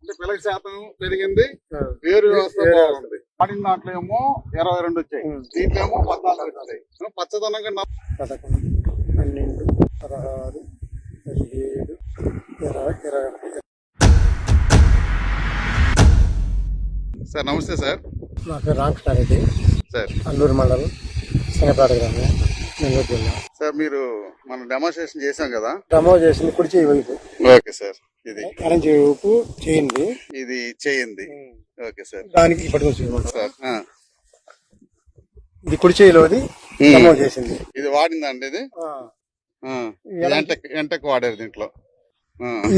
అంటే పిలక శాతం పెరిగింది, వేరు వ్యవస్థ బాగుంది. వాడిన దాంట్లో ఏమో 22 వచ్చాయి, దీంట్లో ఏమో 14 వచ్చాయి. పచ్చదనం కన్నా 11, 12, 16, 17, 20, 21. సార్ నమస్తే సార్. నా పేరు రామకృష్ణారెడ్డి సార్, అల్లూరు మండలం సింగపాడ గ్రామం, నెల్లూరు జిల్లా. సార్ మీరు మనం డెమాన్స్ట్రేషన్ చేసాం కదా, డెమో చేసింది కుడి చేయి వైపు, ఓకే సార్. ఇది ఎడం చేయి వైపు చేయింది, ఇది చేయింది, ఓకే సార్. దానికి పట్టుకొని సార్ ఇది కుడి చేయిలోది డెమో చేసింది. ఇది వాడిందండి, ఇది ఎంటకు వాడారు దీంట్లో.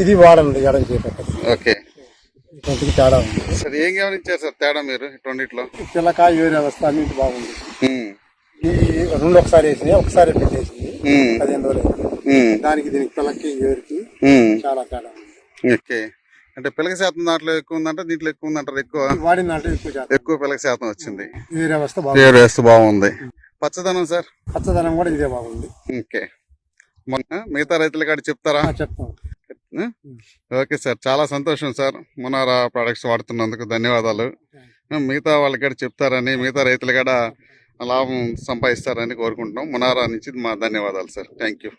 ఇది వాడండి ఎడం చేయి పక్కన. ఓకే కొంచెం తేడా ఉంది సార్. ఏం గమనించారు సార్ తేడా మీరు రెండిట్లో? పిల్లక వేరే అవస్థ అన్నింటి బాగుంది. ఈ రెండు ఒకసారి వేసినాయి, ఒకసారి పెట్టేసింది 15 రోజులు అయింది. దానికి దీనికి పిల్లకి వేరుకి చాలా తేడా ఉంది. ఓకే, అంటే పిలక శాతం దాంట్లో ఎక్కువ ఉందంటే దీంట్లో ఎక్కువ ఉందంటారు? ఎక్కువ వాడిన దాంట్లో ఎక్కువ పిలక శాతం వచ్చింది, వేరే అవస్థ వేరే వ్యవస్థ బాగుంది. పచ్చదనం సార్? పచ్చదనం కూడా ఇదే బాగుంది. ఓకే, మిగతా రైతుల కాడ చెప్తారా? చెప్తాం. ఓకే సార్, చాలా సంతోషం సార్. మునారా ప్రొడక్ట్స్ వాడుతున్నందుకు ధన్యవాదాలు. మిగతా వాళ్ళ కాడ చెప్తారని, మిగతా రైతుల కాడ లాభం సంపాదిస్తారని కోరుకుంటున్నాం. మునారా నుంచి మా ధన్యవాదాలు సార్. Thank you.